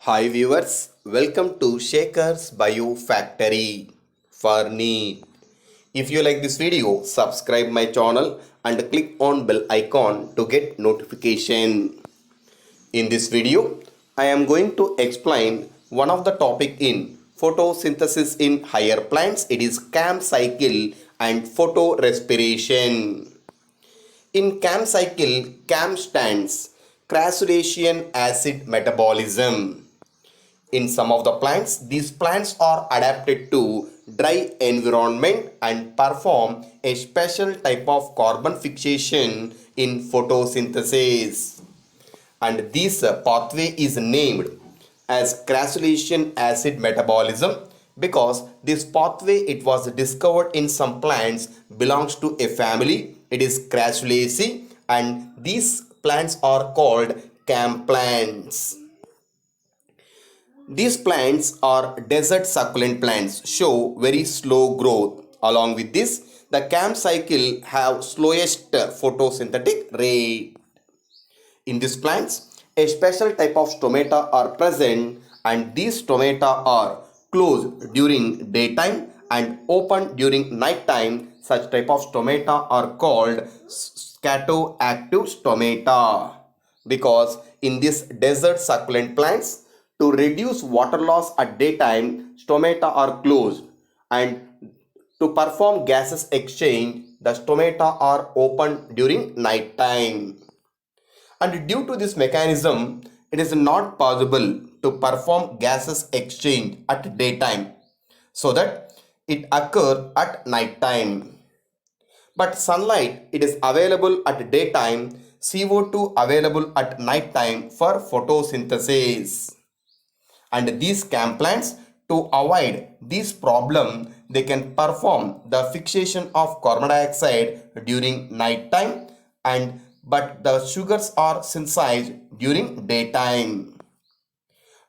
Hi viewers, welcome to Shaker's Bio Factory for NEET. If you like this video, subscribe my channel and click on bell icon to get notification. In this video, I am going to explain one of the topic in photosynthesis in higher plants. It is CAM cycle and photorespiration. In CAM cycle, CAM stands crassulacean acid metabolism. In some of the plants, these plants are adapted to dry environment and perform a special type of carbon fixation in photosynthesis. And this pathway is named as crassulacean acid metabolism because this pathway it was discovered in some plants belongs to a family. It is Crassulaceae and these plants are called CAM plants. These plants are desert succulent plants, show very slow growth. Along with this, the CAM cycle have slowest photosynthetic rate. In these plants, a special type of stomata are present and these stomata are closed during daytime and open during night time. Such type of stomata are called scatoactive stomata because in these desert succulent plants to reduce water loss at daytime, stomata are closed and to perform gases exchange, the stomata are open during night time. And due to this mechanism, it is not possible to perform gases exchange at daytime so that it occur at night time. But sunlight it is available at daytime, CO2 available at night time for photosynthesis. And these CAM plants to avoid this problem they can perform the fixation of carbon dioxide during night time and but the sugars are synthesized during daytime.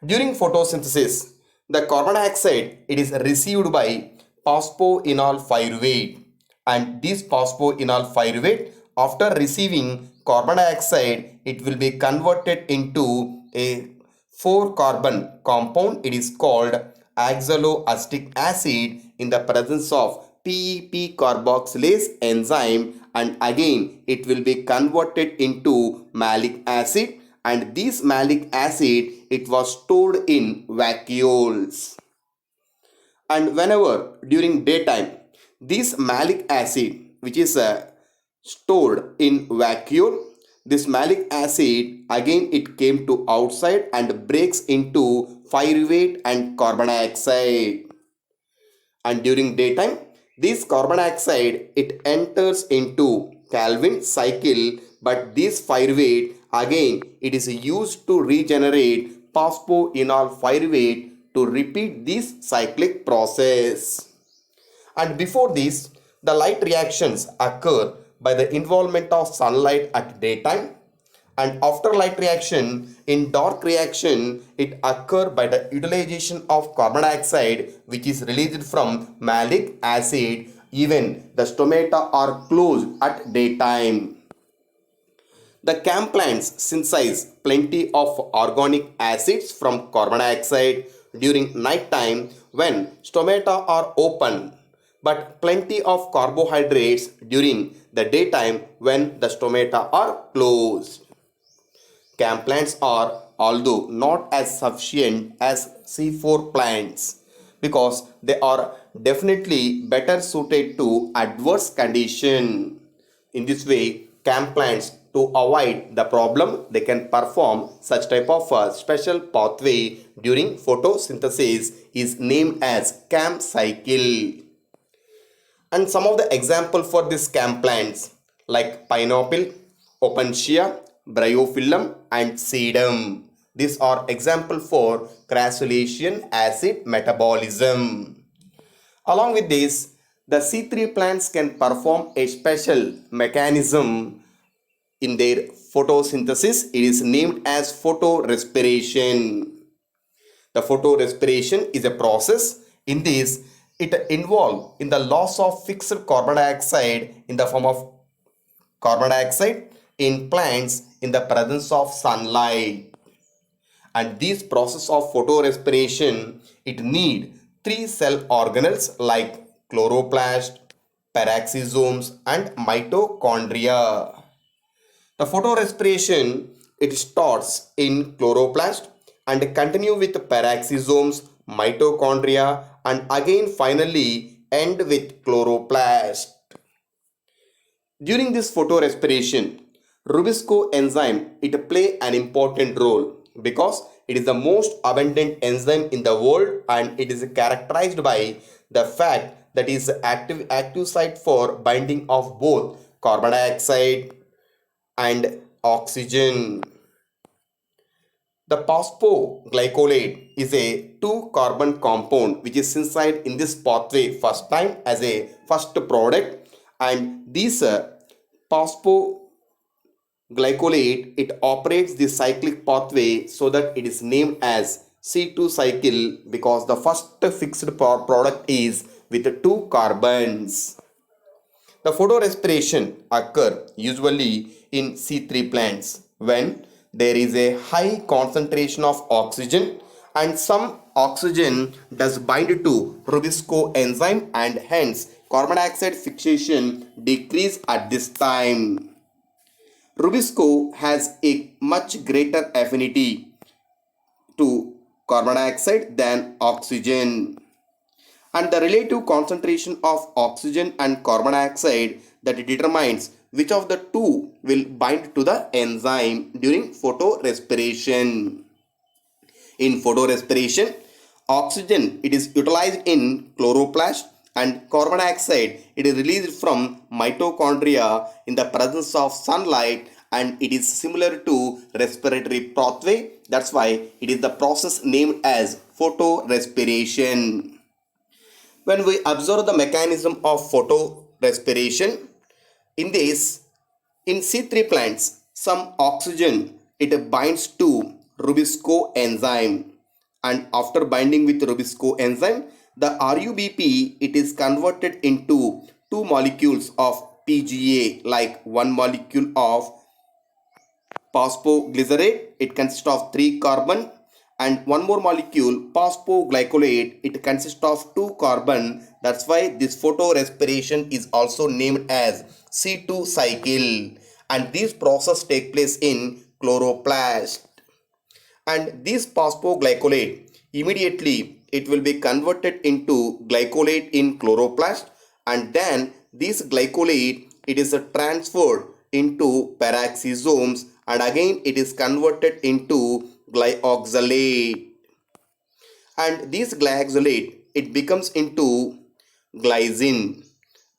During photosynthesis, the carbon dioxide it is received by phosphoenol pyruvate and this phosphoenol pyruvate after receiving carbon dioxide it will be converted into a 4 carbon compound. It is called oxaloacetic acid in the presence of PEP carboxylase enzyme and again it will be converted into malic acid and this malic acid it was stored in vacuoles. And whenever during daytime this malic acid which is stored in vacuole, this malic acid again it came to outside and breaks into pyruvate and carbon dioxide. And during daytime this carbon dioxide it enters into Calvin cycle but this pyruvate again it is used to regenerate phosphoenol pyruvate to repeat this cyclic process. And before this, the light reactions occur by the involvement of sunlight at daytime and after light reaction in dark reaction it occur by the utilization of carbon dioxide which is released from malic acid. Even the stomata are closed at daytime. The CAM plants synthesize plenty of organic acids from carbon dioxide during night time when stomata are open, but plenty of carbohydrates during the daytime when the stomata are closed. CAM plants are although not as sufficient as C4 plants because they are definitely better suited to adverse condition. In this way, CAM plants to avoid the problem they can perform such type of special pathway during photosynthesis is named as CAM cycle. And some of the example for this CAM plants like pineapple, opuntia, bryophyllum and sedum. These are example for crassulacean acid metabolism. Along with this, the C3 plants can perform a special mechanism in their photosynthesis. It is named as photorespiration. The photorespiration is a process. In this, it involves in the loss of fixed carbon dioxide in the form of carbon dioxide in plants in the presence of sunlight. And this process of photorespiration, it need three cell organelles like chloroplast, peroxisomes and mitochondria. The photorespiration, it starts in chloroplast and continue with peroxisomes, mitochondria and again finally end with chloroplast. During this photorespiration, Rubisco enzyme, it play an important role because it is the most abundant enzyme in the world and it is characterized by the fact that it is active site for binding of both carbon dioxide and oxygen. The phosphoglycolate is a two carbon compound which is synthesized in this pathway first time as a first product, and this phosphoglycolate, it operates the cyclic pathway so that it is named as C2 cycle because the first fixed product is with two carbons. The photorespiration occur usually in C3 plants when there is a high concentration of oxygen and some oxygen does bind to Rubisco enzyme and hence carbon dioxide fixation decrease at this time. Rubisco has a much greater affinity to carbon dioxide than oxygen, and the relative concentration of oxygen and carbon dioxide that determines which of the two will bind to the enzyme during photorespiration. In photorespiration, oxygen it is utilized in chloroplast and carbon dioxide it is released from mitochondria in the presence of sunlight, and it is similar to respiratory pathway. That's why it is the process named as photorespiration. When we observe the mechanism of photorespiration, in this, in C3 plants, some oxygen it binds to Rubisco enzyme, and after binding with Rubisco enzyme, the RUBP it is converted into two molecules of PGA, like one molecule of phosphoglycerate, it consists of 3 carbon, and one more molecule phosphoglycolate, it consists of 2 carbon. That's why this photorespiration is also named as C2 cycle, and this process take place in chloroplast. And this phosphoglycolate immediately it will be converted into glycolate in chloroplast, and then this glycolate it is transferred into peroxisomes and again it is converted into glyoxylate, and this glyoxylate it becomes into glycine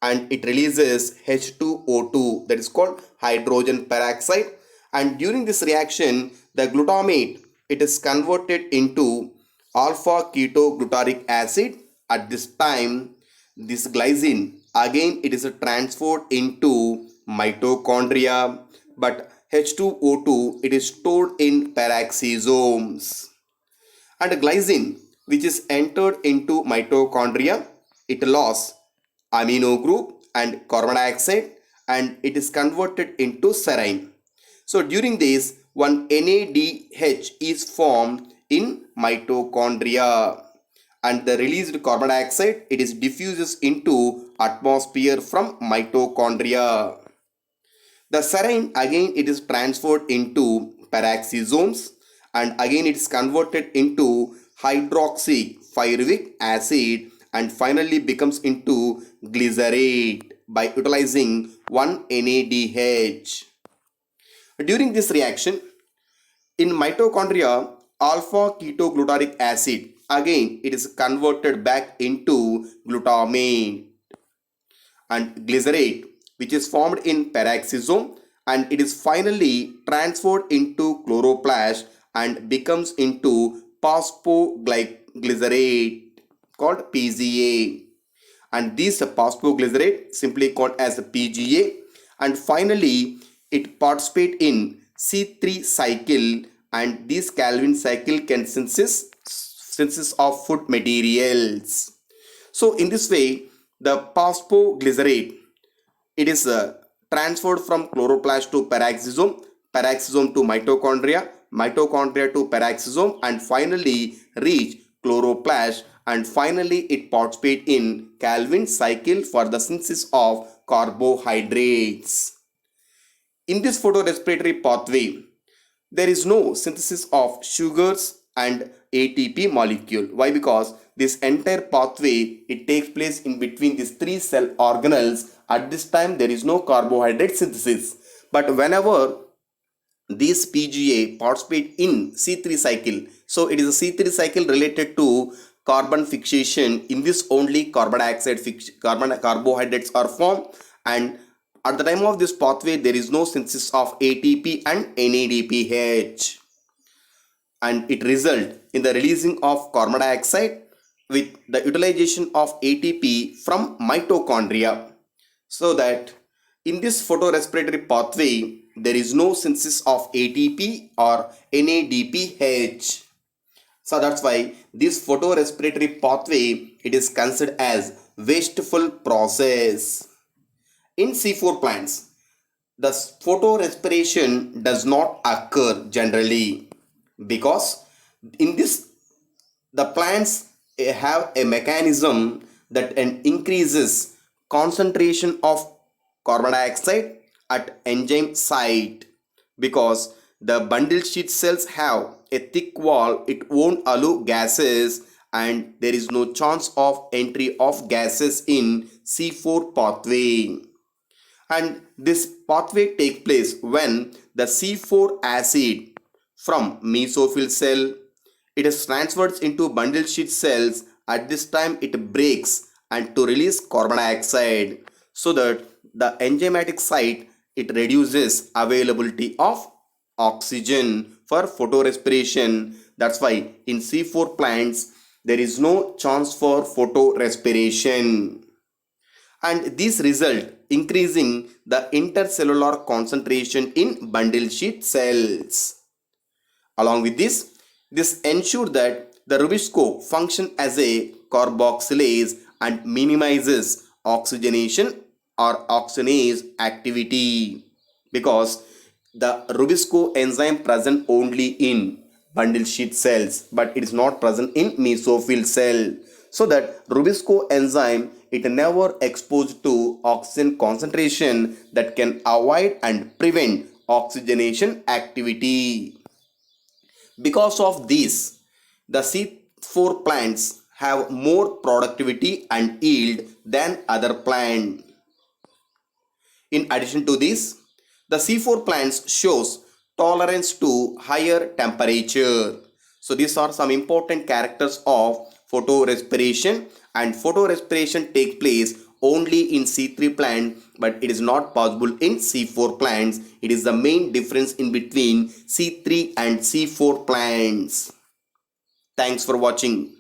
and it releases H2O2, that is called hydrogen peroxide, and during this reaction the glutamate it is converted into alpha ketoglutaric acid. At this time this glycine again it is transferred into mitochondria, but H2O2 it is stored in peroxisomes, and glycine which is entered into mitochondria it lost amino group and carbon dioxide and it is converted into serine. So during this one NADH is formed in mitochondria, and the released carbon dioxide it is diffuses into atmosphere from mitochondria. The serine again it is transferred into peroxisomes and again it is converted into hydroxypyruvic acid and finally becomes into glycerate by utilizing one NADH. During this reaction in mitochondria, alpha ketoglutaric acid again it is converted back into glutamate, and glycerate which is formed in peroxisome and it is finally transferred into chloroplast and becomes into phosphoglycerate called PGA, and this phosphoglycerate simply called as PGA, and finally it participate in C3 cycle, and this Calvin cycle can synthesis of food materials. So in this way the phosphoglycerate it is transferred from chloroplast to peroxisome, peroxisome to mitochondria, mitochondria to peroxisome and finally reach chloroplast, and finally it participates in Calvin cycle for the synthesis of carbohydrates. In this photorespiratory pathway, there is no synthesis of sugars and ATP molecule. Why? Because this entire pathway, it takes place in between these three cell organelles. At this time there is no carbohydrate synthesis, but whenever these PGA participate in C3 cycle, so it is a C3 cycle related to carbon fixation. In this only carbon dioxide carbohydrates are formed, and at the time of this pathway there is no synthesis of ATP and NADPH, and it result in the releasing of carbon dioxide with the utilization of ATP from mitochondria. So that in this photorespiratory pathway there is no synthesis of ATP or NADPH. So that's why this photorespiratory pathway, it is considered as wasteful process. In C4 plants, the photorespiration does not occur generally because in this the plants have a mechanism that increases concentration of carbon dioxide at enzyme site, because the bundle sheet cells have a thick wall, it won't allow gases and there is no chance of entry of gases in C4 pathway. And this pathway takes place when the C4 acid from mesophyll cell, it is transferred into bundle sheet cells. At this time it breaks and to release carbon dioxide, so that the enzymatic site, it reduces availability of oxygen for photorespiration. That's why in C4 plants there is no chance for photorespiration, and this result increasing the intercellular concentration in bundle sheet cells. Along with this ensures that the Rubisco function as a carboxylase and minimizes oxygenation or oxidase activity, because the Rubisco enzyme present only in bundle sheet cells but it is not present in mesophyll cell. So that Rubisco enzyme, it never exposed to oxygen concentration that can avoid and prevent oxygenation activity. Because of this, the C4 plants have more productivity and yield than other plants. In addition to this, the C4 plants shows tolerance to higher temperature. So these are some important characters of photorespiration, and photorespiration takes place only in C3 plant but it is not possible in C4 plants. It is the main difference in between C3 and C4 plants. Thanks for watching.